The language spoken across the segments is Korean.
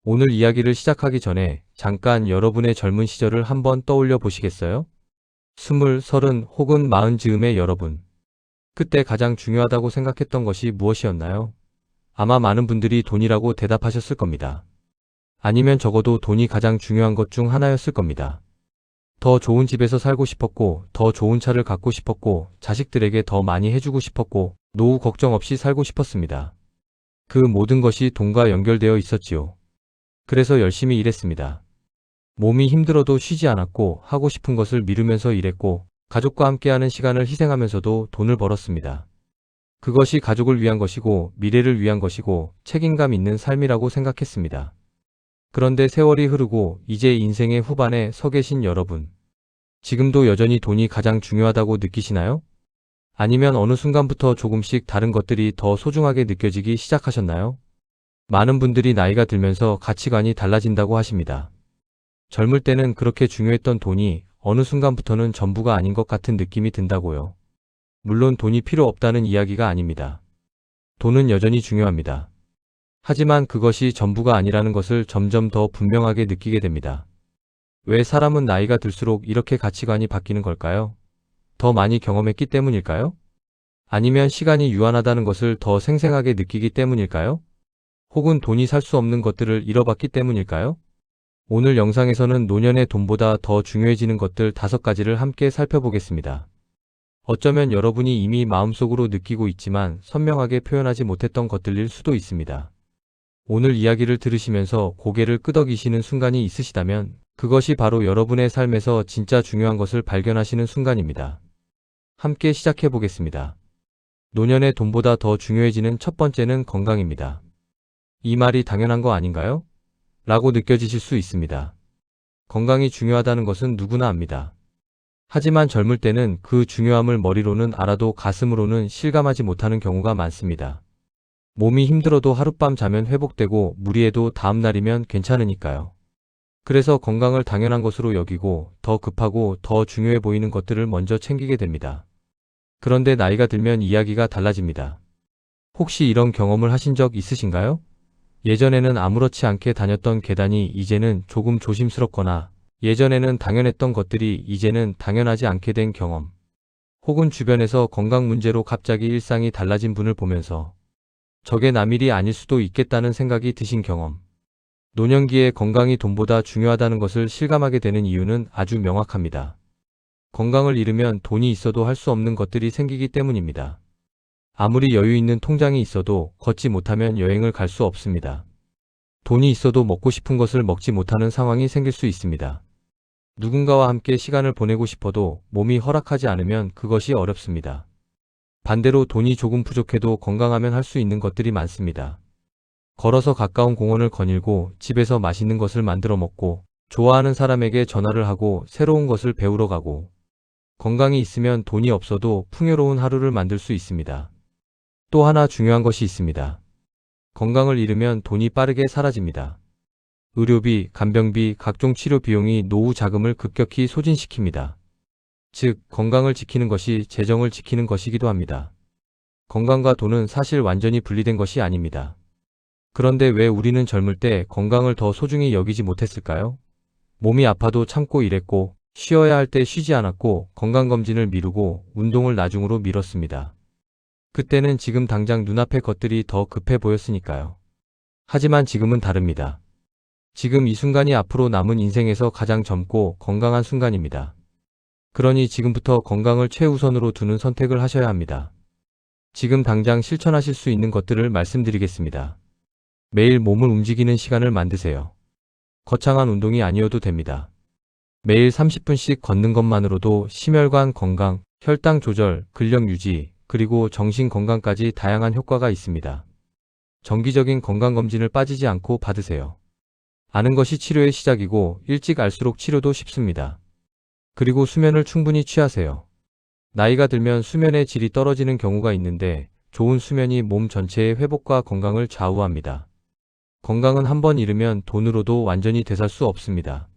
오늘 이야기를 시작하기 전에 잠깐 여러분의 젊은 시절을 한번 떠올려 보시겠어요? 20, 30 혹은 40 즈음의 여러분. 그때 가장 중요하다고 생각했던 것이 무엇이었나요? 아마 많은 분들이 돈이라고 대답하셨을 겁니다. 아니면 적어도 돈이 가장 중요한 것 중 하나였을 겁니다. 더 좋은 집에서 살고 싶었고, 더 좋은 차를 갖고 싶었고, 자식들에게 더 많이 해주고 싶었고, 노후 걱정 없이 살고 싶었습니다. 그 모든 것이 돈과 연결되어 있었지요. 그래서 열심히 일했습니다. 몸이 힘들어도 쉬지 않았고 하고 싶은 것을 미루면서 일했고 가족과 함께하는 시간을 희생하면서도 돈을 벌었습니다. 그것이 가족을 위한 것이고 미래를 위한 것이고 책임감 있는 삶이라고 생각했습니다. 그런데 세월이 흐르고 이제 인생의 후반에 서 계신 여러분. 지금도 여전히 돈이 가장 중요하다고 느끼시나요? 아니면 어느 순간부터 조금씩 다른 것들이 더 소중하게 느껴지기 시작하셨나요? 많은 분들이 나이가 들면서 가치관이 달라진다고 하십니다. 젊을 때는 그렇게 중요했던 돈이 어느 순간부터는 전부가 아닌 것 같은 느낌이 든다고요. 물론 돈이 필요 없다는 이야기가 아닙니다. 돈은 여전히 중요합니다. 하지만 그것이 전부가 아니라는 것을 점점 더 분명하게 느끼게 됩니다. 왜 사람은 나이가 들수록 이렇게 가치관이 바뀌는 걸까요? 더 많이 경험했기 때문일까요? 아니면 시간이 유한하다는 것을 더 생생하게 느끼기 때문일까요? 혹은 돈이 살 수 없는 것들을 잃어봤기 때문일까요? 오늘 영상에서는 노년의 돈보다 더 중요해지는 것들 5가지를 함께 살펴보겠습니다. 어쩌면 여러분이 이미 마음속으로 느끼고 있지만 선명하게 표현하지 못했던 것들일 수도 있습니다. 오늘 이야기를 들으시면서 고개를 끄덕이시는 순간이 있으시다면 그것이 바로 여러분의 삶에서 진짜 중요한 것을 발견하시는 순간입니다. 함께 시작해 보겠습니다. 노년의 돈보다 더 중요해지는 첫 번째는 건강입니다. 이 말이 당연한 거 아닌가요? 라고 느껴지실 수 있습니다. 건강이 중요하다는 것은 누구나 압니다. 하지만 젊을 때는 그 중요함을 머리로는 알아도 가슴으로는 실감하지 못하는 경우가 많습니다. 몸이 힘들어도 하룻밤 자면 회복되고 무리해도 다음날이면 괜찮으니까요. 그래서 건강을 당연한 것으로 여기고 더 급하고 더 중요해 보이는 것들을 먼저 챙기게 됩니다. 그런데 나이가 들면 이야기가 달라집니다. 혹시 이런 경험을 하신 적 있으신가요? 예전에는 아무렇지 않게 다녔던 계단이 이제는 조금 조심스럽거나 예전에는 당연했던 것들이 이제는 당연하지 않게 된 경험. 혹은 주변에서 건강 문제로 갑자기 일상이 달라진 분을 보면서 저게 남 일이 아닐 수도 있겠다는 생각이 드신 경험. 노년기에 건강이 돈보다 중요하다는 것을 실감하게 되는 이유는 아주 명확합니다. 건강을 잃으면 돈이 있어도 할 수 없는 것들이 생기기 때문입니다. 아무리 여유 있는 통장이 있어도 걷지 못하면 여행을 갈 수 없습니다. 돈이 있어도 먹고 싶은 것을 먹지 못하는 상황이 생길 수 있습니다. 누군가와 함께 시간을 보내고 싶어도 몸이 허락하지 않으면 그것이 어렵습니다. 반대로 돈이 조금 부족해도 건강하면 할 수 있는 것들이 많습니다. 걸어서 가까운 공원을 거닐고 집에서 맛있는 것을 만들어 먹고 좋아하는 사람에게 전화를 하고 새로운 것을 배우러 가고 건강이 있으면 돈이 없어도 풍요로운 하루를 만들 수 있습니다. 또 하나 중요한 것이 있습니다. 건강을 잃으면 돈이 빠르게 사라집니다. 의료비, 간병비, 각종 치료 비용이 노후 자금을 급격히 소진시킵니다. 즉, 건강을 지키는 것이 재정을 지키는 것이기도 합니다. 건강과 돈은 사실 완전히 분리된 것이 아닙니다. 그런데 왜 우리는 젊을 때 건강을 더 소중히 여기지 못했을까요? 몸이 아파도 참고 일했고, 쉬어야 할 때 쉬지 않았고, 건강검진을 미루고, 운동을 나중으로 미뤘습니다. 그때는 지금 당장 눈앞의 것들이 더 급해 보였으니까요. 하지만 지금은 다릅니다. 지금 이 순간이 앞으로 남은 인생에서 가장 젊고 건강한 순간입니다. 그러니 지금부터 건강을 최우선으로 두는 선택을 하셔야 합니다. 지금 당장 실천하실 수 있는 것들을 말씀드리겠습니다. 매일 몸을 움직이는 시간을 만드세요. 거창한 운동이 아니어도 됩니다. 매일 30분씩 걷는 것만으로도 심혈관 건강, 혈당 조절, 근력 유지, 그리고 정신 건강까지 다양한 효과가 있습니다. 정기적인 건강검진을 빠지지 않고 받으세요. 아는 것이 치료의 시작이고 일찍 알수록 치료도 쉽습니다. 그리고 수면을 충분히 취하세요. 나이가 들면 수면의 질이 떨어지는 경우가 있는데 좋은 수면이 몸 전체의 회복과 건강을 좌우합니다. 건강은 한번 잃으면 돈으로도 완전히 되살 수 없습니다.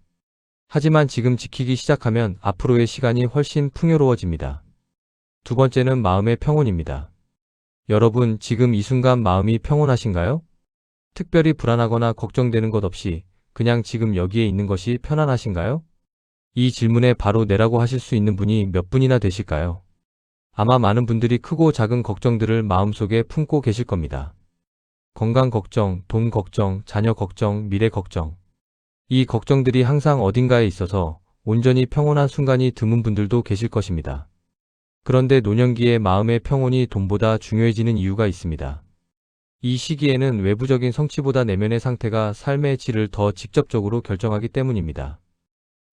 하지만 지금 지키기 시작하면 앞으로의 시간이 훨씬 풍요로워집니다. 두 번째는 마음의 평온입니다. 여러분, 지금 이 순간 마음이 평온하신가요? 특별히 불안하거나 걱정되는 것 없이 그냥 지금 여기에 있는 것이 편안하신가요? 이 질문에 바로 네라고 하실 수 있는 분이 몇 분이나 되실까요? 아마 많은 분들이 크고 작은 걱정들을 마음속에 품고 계실 겁니다. 건강 걱정, 돈 걱정, 자녀 걱정, 미래 걱정. 이 걱정들이 항상 어딘가에 있어서 온전히 평온한 순간이 드문 분들도 계실 것입니다. 그런데 노년기에 마음의 평온이 돈보다 중요해지는 이유가 있습니다. 이 시기에는 외부적인 성취보다 내면의 상태가 삶의 질을 더 직접적으로 결정하기 때문입니다.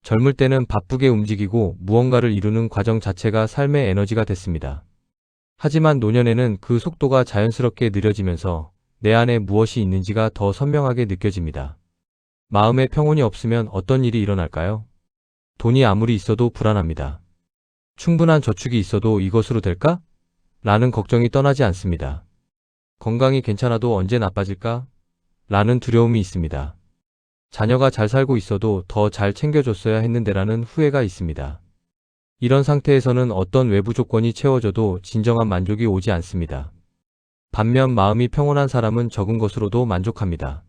젊을 때는 바쁘게 움직이고 무언가를 이루는 과정 자체가 삶의 에너지가 됐습니다. 하지만 노년에는 그 속도가 자연스럽게 느려지면서 내 안에 무엇이 있는지가 더 선명하게 느껴집니다. 마음의 평온이 없으면 어떤 일이 일어날까요? 돈이 아무리 있어도 불안합니다. 충분한 저축이 있어도 이것으로 될까? 라는 걱정이 떠나지 않습니다. 건강이 괜찮아도 언제 나빠질까? 라는 두려움이 있습니다. 자녀가 잘 살고 있어도 더 잘 챙겨줬어야 했는데라는 후회가 있습니다. 이런 상태에서는 어떤 외부 조건이 채워져도 진정한 만족이 오지 않습니다. 반면 마음이 평온한 사람은 적은 것으로도 만족합니다.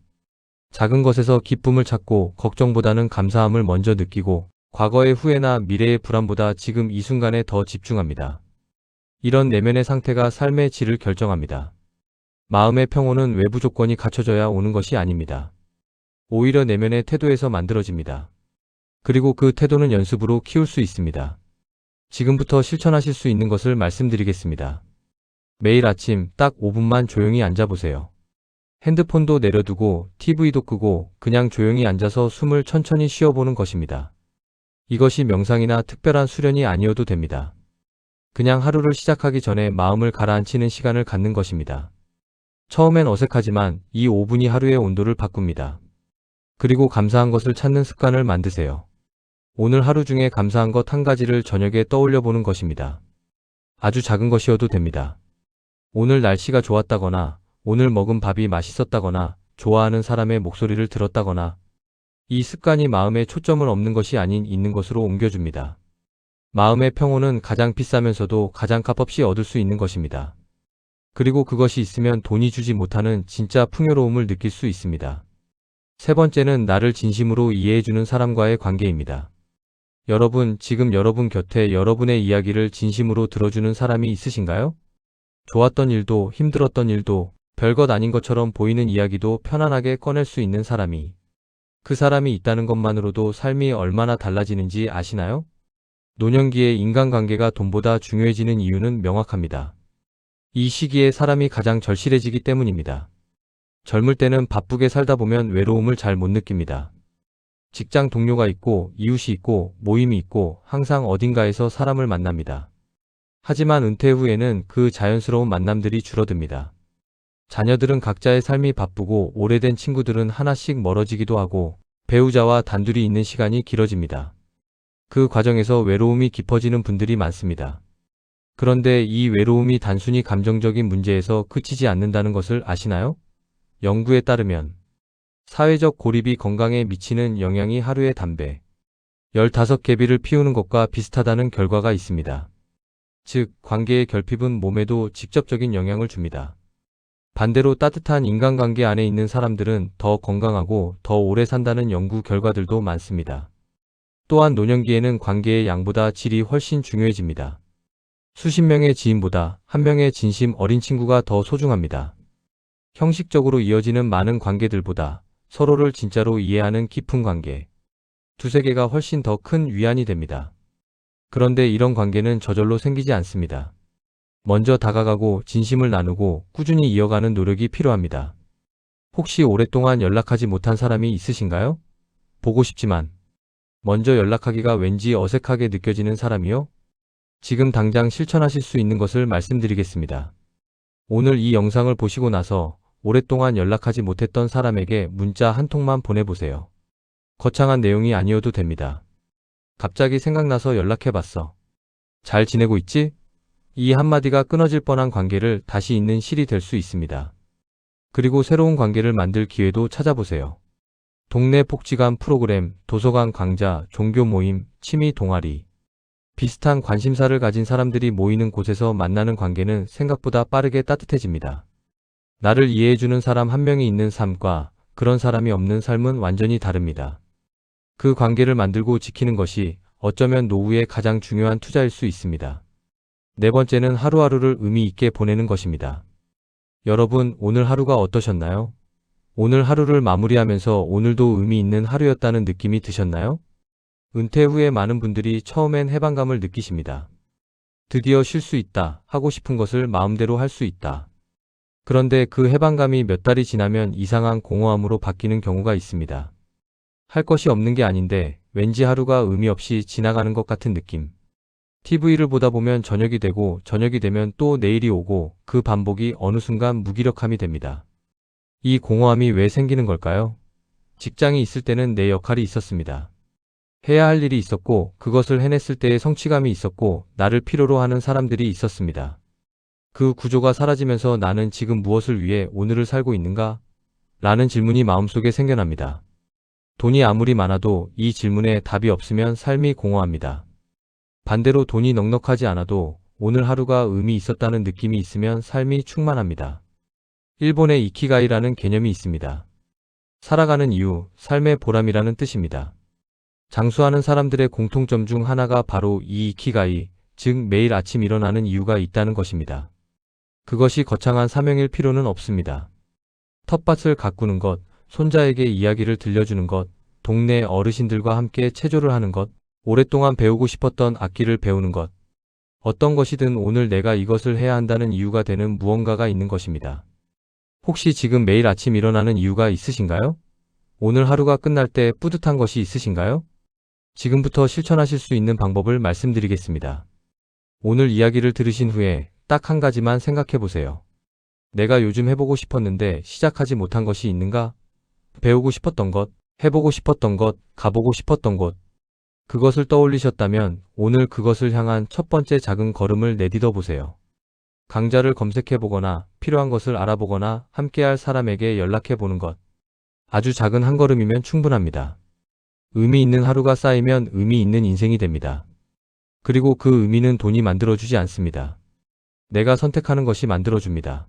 작은 것에서 기쁨을 찾고 걱정보다는 감사함을 먼저 느끼고 과거의 후회나 미래의 불안보다 지금 이 순간에 더 집중합니다. 이런 내면의 상태가 삶의 질을 결정합니다. 마음의 평온은 외부 조건이 갖춰져야 오는 것이 아닙니다. 오히려 내면의 태도에서 만들어집니다. 그리고 그 태도는 연습으로 키울 수 있습니다. 지금부터 실천하실 수 있는 것을 말씀드리겠습니다. 매일 아침 딱 5분만 조용히 앉아보세요. 핸드폰도 내려두고 TV도 끄고 그냥 조용히 앉아서 숨을 천천히 쉬어보는 것입니다. 이것이 명상이나 특별한 수련이 아니어도 됩니다. 그냥 하루를 시작하기 전에 마음을 가라앉히는 시간을 갖는 것입니다. 처음엔 어색하지만 이 5분이 하루의 온도를 바꿉니다. 그리고 감사한 것을 찾는 습관을 만드세요. 오늘 하루 중에 감사한 것 한 가지를 저녁에 떠올려 보는 것입니다. 아주 작은 것이어도 됩니다. 오늘 날씨가 좋았다거나, 오늘 먹은 밥이 맛있었다거나, 좋아하는 사람의 목소리를 들었다거나, 이 습관이 마음에 초점을 없는 것이 아닌 있는 것으로 옮겨줍니다. 마음의 평온은 가장 비싸면서도 가장 값없이 얻을 수 있는 것입니다. 그리고 그것이 있으면 돈이 주지 못하는 진짜 풍요로움을 느낄 수 있습니다. 세 번째는 나를 진심으로 이해해주는 사람과의 관계입니다. 여러분, 지금 여러분 곁에 여러분의 이야기를 진심으로 들어주는 사람이 있으신가요? 좋았던 일도 힘들었던 일도 별것 아닌 것처럼 보이는 이야기도 편안하게 꺼낼 수 있는 사람이. 그 사람이 있다는 것만으로도 삶이 얼마나 달라지는지 아시나요? 노년기에 인간관계가 돈보다 중요해지는 이유는 명확합니다. 이 시기에 사람이 가장 절실해지기 때문입니다. 젊을 때는 바쁘게 살다 보면 외로움을 잘 못 느낍니다. 직장 동료가 있고 이웃이 있고 모임이 있고 항상 어딘가에서 사람을 만납니다. 하지만 은퇴 후에는 그 자연스러운 만남들이 줄어듭니다. 자녀들은 각자의 삶이 바쁘고 오래된 친구들은 하나씩 멀어지기도 하고 배우자와 단둘이 있는 시간이 길어집니다. 그 과정에서 외로움이 깊어지는 분들이 많습니다. 그런데 이 외로움이 단순히 감정적인 문제에서 그치지 않는다는 것을 아시나요? 연구에 따르면 사회적 고립이 건강에 미치는 영향이 하루에 담배 15개비를 피우는 것과 비슷하다는 결과가 있습니다. 즉, 관계의 결핍은 몸에도 직접적인 영향을 줍니다. 반대로 따뜻한 인간관계 안에 있는 사람들은 더 건강하고 더 오래 산다는 연구 결과들도 많습니다. 또한 노년기에는 관계의 양보다 질이 훨씬 중요해집니다. 수십 명의 지인보다 한 명의 진심 어린 친구가 더 소중합니다. 형식적으로 이어지는 많은 관계들보다 서로를 진짜로 이해하는 깊은 관계, 두세 개가 훨씬 더 큰 위안이 됩니다. 그런데 이런 관계는 저절로 생기지 않습니다. 먼저 다가가고 진심을 나누고 꾸준히 이어가는 노력이 필요합니다. 혹시 오랫동안 연락하지 못한 사람이 있으신가요? 보고 싶지만 먼저 연락하기가 왠지 어색하게 느껴지는 사람이요? 지금 당장 실천하실 수 있는 것을 말씀드리겠습니다. 오늘 이 영상을 보시고 나서 오랫동안 연락하지 못했던 사람에게 문자 한 통만 보내보세요. 거창한 내용이 아니어도 됩니다. 갑자기 생각나서 연락해봤어. 잘 지내고 있지? 이 한마디가 끊어질 뻔한 관계를 다시 잇는 실이 될 수 있습니다. 그리고 새로운 관계를 만들 기회도 찾아보세요. 동네 복지관 프로그램, 도서관 강좌, 종교 모임, 취미 동아리. 비슷한 관심사를 가진 사람들이 모이는 곳에서 만나는 관계는 생각보다 빠르게 따뜻해집니다. 나를 이해해주는 사람 한 명이 있는 삶과 그런 사람이 없는 삶은 완전히 다릅니다. 그 관계를 만들고 지키는 것이 어쩌면 노후의 가장 중요한 투자일 수 있습니다. 네 번째는 하루하루를 의미 있게 보내는 것입니다. 여러분, 오늘 하루가 어떠셨나요? 오늘 하루를 마무리하면서 오늘도 의미 있는 하루였다는 느낌이 드셨나요? 은퇴 후에 많은 분들이 처음엔 해방감을 느끼십니다. 드디어 쉴 수 있다, 하고 싶은 것을 마음대로 할 수 있다. 그런데 그 해방감이 몇 달이 지나면 이상한 공허함으로 바뀌는 경우가 있습니다. 할 것이 없는 게 아닌데 왠지 하루가 의미 없이 지나가는 것 같은 느낌. TV를 보다 보면 저녁이 되고 저녁이 되면 또 내일이 오고 그 반복이 어느 순간 무기력함이 됩니다. 이 공허함이 왜 생기는 걸까요? 직장이 있을 때는 내 역할이 있었습니다. 해야 할 일이 있었고 그것을 해냈을 때의 성취감이 있었고 나를 필요로 하는 사람들이 있었습니다. 그 구조가 사라지면서 나는 지금 무엇을 위해 오늘을 살고 있는가? 라는 질문이 마음속에 생겨납니다. 돈이 아무리 많아도 이 질문에 답이 없으면 삶이 공허합니다. 반대로 돈이 넉넉하지 않아도 오늘 하루가 의미 있었다는 느낌이 있으면 삶이 충만합니다. 일본의 이키가이라는 개념이 있습니다. 살아가는 이유, 삶의 보람이라는 뜻입니다. 장수하는 사람들의 공통점 중 하나가 바로 이 이키가이, 즉 매일 아침 일어나는 이유가 있다는 것입니다. 그것이 거창한 사명일 필요는 없습니다. 텃밭을 가꾸는 것, 손자에게 이야기를 들려주는 것, 동네 어르신들과 함께 체조를 하는 것, 오랫동안 배우고 싶었던 악기를 배우는 것. 어떤 것이든 오늘 내가 이것을 해야 한다는 이유가 되는 무언가가 있는 것입니다. 혹시 지금 매일 아침 일어나는 이유가 있으신가요? 오늘 하루가 끝날 때 뿌듯한 것이 있으신가요? 지금부터 실천하실 수 있는 방법을 말씀드리겠습니다. 오늘 이야기를 들으신 후에 딱 한 가지만 생각해 보세요. 내가 요즘 해보고 싶었는데 시작하지 못한 것이 있는가? 배우고 싶었던 것, 해보고 싶었던 것, 가보고 싶었던 곳. 그것을 떠올리셨다면 오늘 그것을 향한 첫 번째 작은 걸음을 내딛어 보세요. 강좌를 검색해 보거나 필요한 것을 알아보거나 함께할 사람에게 연락해 보는 것. 아주 작은 한 걸음이면 충분합니다. 의미 있는 하루가 쌓이면 의미 있는 인생이 됩니다. 그리고 그 의미는 돈이 만들어주지 않습니다. 내가 선택하는 것이 만들어줍니다.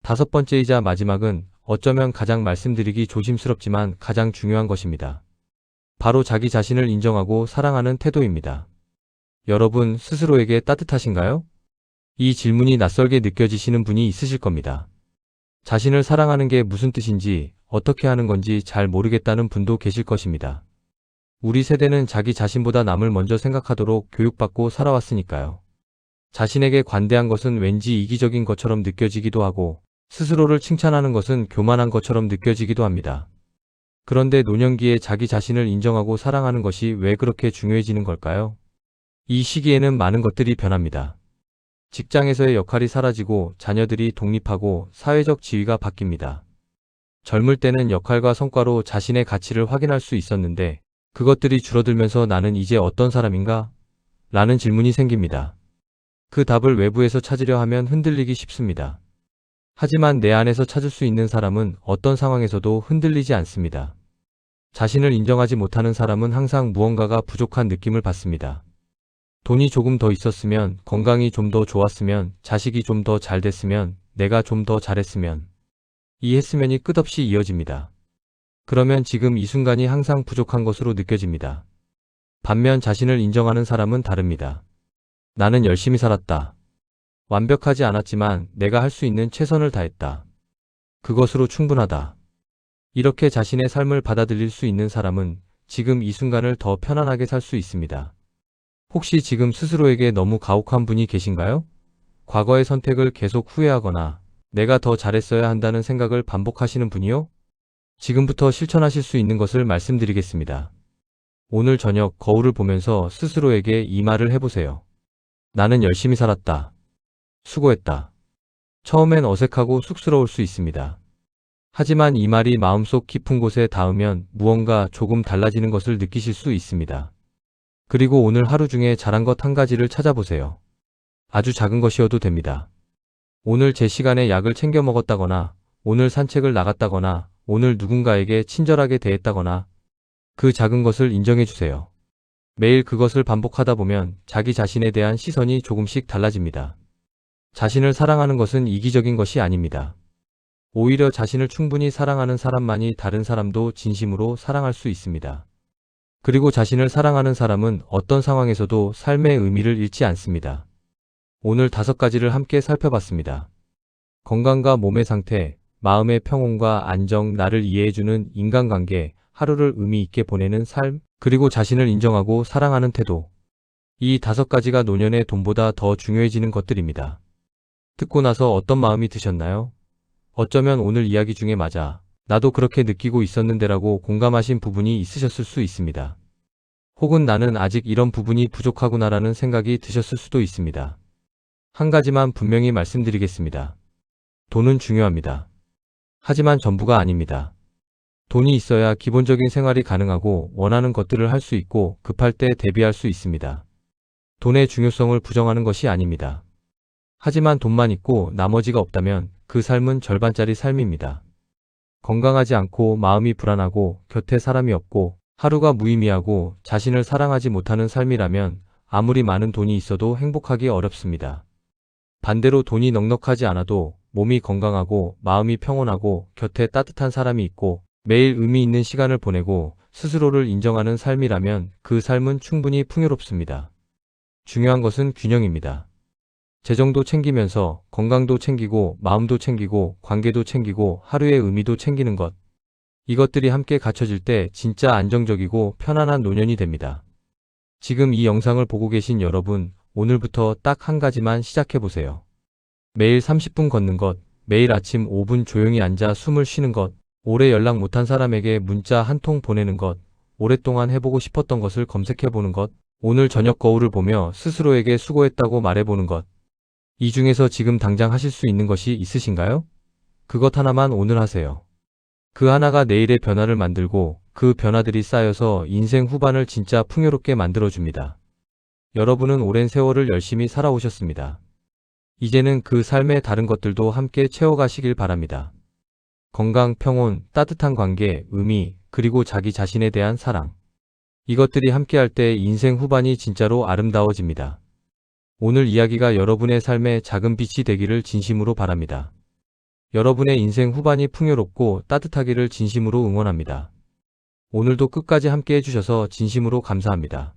다섯 번째이자 마지막은 어쩌면 가장 말씀드리기 조심스럽지만 가장 중요한 것입니다. 바로 자기 자신을 인정하고 사랑하는 태도입니다. 여러분 스스로에게 따뜻하신가요? 이 질문이 낯설게 느껴지시는 분이 있으실 겁니다. 자신을 사랑하는 게 무슨 뜻인지, 어떻게 하는 건지 잘 모르겠다는 분도 계실 것입니다. 우리 세대는 자기 자신보다 남을 먼저 생각하도록 교육받고 살아왔으니까요. 자신에게 관대한 것은 왠지 이기적인 것처럼 느껴지기도 하고 스스로를 칭찬하는 것은 교만한 것처럼 느껴지기도 합니다. 그런데 노년기에 자기 자신을 인정하고 사랑하는 것이 왜 그렇게 중요해지는 걸까요? 이 시기에는 많은 것들이 변합니다. 직장에서의 역할이 사라지고 자녀들이 독립하고 사회적 지위가 바뀝니다. 젊을 때는 역할과 성과로 자신의 가치를 확인할 수 있었는데 그것들이 줄어들면서 나는 이제 어떤 사람인가? 라는 질문이 생깁니다. 그 답을 외부에서 찾으려 하면 흔들리기 쉽습니다. 하지만 내 안에서 찾을 수 있는 사람은 어떤 상황에서도 흔들리지 않습니다. 자신을 인정하지 못하는 사람은 항상 무언가가 부족한 느낌을 받습니다. 돈이 조금 더 있었으면, 건강이 좀 더 좋았으면, 자식이 좀 더 잘 됐으면, 내가 좀 더 잘했으면. 이 했으면이 끝없이 이어집니다. 그러면 지금 이 순간이 항상 부족한 것으로 느껴집니다. 반면 자신을 인정하는 사람은 다릅니다. 나는 열심히 살았다. 완벽하지 않았지만 내가 할 수 있는 최선을 다했다. 그것으로 충분하다. 이렇게 자신의 삶을 받아들일 수 있는 사람은 지금 이 순간을 더 편안하게 살 수 있습니다. 혹시 지금 스스로에게 너무 가혹한 분이 계신가요? 과거의 선택을 계속 후회하거나 내가 더 잘했어야 한다는 생각을 반복하시는 분이요? 지금부터 실천하실 수 있는 것을 말씀드리겠습니다. 오늘 저녁 거울을 보면서 스스로에게 이 말을 해보세요. 나는 열심히 살았다. 수고했다. 처음엔 어색하고 쑥스러울 수 있습니다. 하지만 이 말이 마음속 깊은 곳에 닿으면 무언가 조금 달라지는 것을 느끼실 수 있습니다. 그리고 오늘 하루 중에 잘한 것 한 가지를 찾아보세요. 아주 작은 것이어도 됩니다. 오늘 제 시간에 약을 챙겨 먹었다거나, 오늘 산책을 나갔다거나, 오늘 누군가에게 친절하게 대했다거나, 그 작은 것을 인정해 주세요. 매일 그것을 반복하다 보면 자기 자신에 대한 시선이 조금씩 달라집니다. 자신을 사랑하는 것은 이기적인 것이 아닙니다. 오히려 자신을 충분히 사랑하는 사람만이 다른 사람도 진심으로 사랑할 수 있습니다. 그리고 자신을 사랑하는 사람은 어떤 상황에서도 삶의 의미를 잃지 않습니다. 오늘 5가지를 함께 살펴봤습니다. 건강과 몸의 상태, 마음의 평온과 안정, 나를 이해해주는 인간관계, 하루를 의미 있게 보내는 삶, 그리고 자신을 인정하고 사랑하는 태도. 이 5가지가 노년의 돈보다 더 중요해지는 것들입니다. 듣고 나서 어떤 마음이 드셨나요? 어쩌면 오늘 이야기 중에 맞아, 나도 그렇게 느끼고 있었는데라고 공감하신 부분이 있으셨을 수 있습니다. 혹은 나는 아직 이런 부분이 부족하구나라는 생각이 드셨을 수도 있습니다. 한 가지만 분명히 말씀드리겠습니다. 돈은 중요합니다. 하지만 전부가 아닙니다. 돈이 있어야 기본적인 생활이 가능하고 원하는 것들을 할 수 있고 급할 때 대비할 수 있습니다. 돈의 중요성을 부정하는 것이 아닙니다. 하지만 돈만 있고 나머지가 없다면 그 삶은 절반짜리 삶입니다. 건강하지 않고 마음이 불안하고 곁에 사람이 없고 하루가 무의미하고 자신을 사랑하지 못하는 삶이라면 아무리 많은 돈이 있어도 행복하기 어렵습니다. 반대로 돈이 넉넉하지 않아도 몸이 건강하고 마음이 평온하고 곁에 따뜻한 사람이 있고 매일 의미 있는 시간을 보내고 스스로를 인정하는 삶이라면 그 삶은 충분히 풍요롭습니다. 중요한 것은 균형입니다. 재정도 챙기면서 건강도 챙기고 마음도 챙기고 관계도 챙기고 하루의 의미도 챙기는 것. 이것들이 함께 갖춰질 때 진짜 안정적이고 편안한 노년이 됩니다. 지금 이 영상을 보고 계신 여러분, 오늘부터 딱 한 가지만 시작해보세요. 매일 30분 걷는 것, 매일 아침 5분 조용히 앉아 숨을 쉬는 것, 오래 연락 못한 사람에게 문자 한 통 보내는 것, 오랫동안 해보고 싶었던 것을 검색해보는 것, 오늘 저녁 거울을 보며 스스로에게 수고했다고 말해보는 것. 이 중에서 지금 당장 하실 수 있는 것이 있으신가요? 그것 하나만 오늘 하세요. 그 하나가 내일의 변화를 만들고 그 변화들이 쌓여서 인생 후반을 진짜 풍요롭게 만들어줍니다. 여러분은 오랜 세월을 열심히 살아오셨습니다. 이제는 그 삶의 다른 것들도 함께 채워가시길 바랍니다. 건강, 평온, 따뜻한 관계, 의미, 그리고 자기 자신에 대한 사랑. 이것들이 함께할 때 인생 후반이 진짜로 아름다워집니다. 오늘 이야기가 여러분의 삶에 작은 빛이 되기를 진심으로 바랍니다. 여러분의 인생 후반이 풍요롭고 따뜻하기를 진심으로 응원합니다. 오늘도 끝까지 함께 해주셔서 진심으로 감사합니다.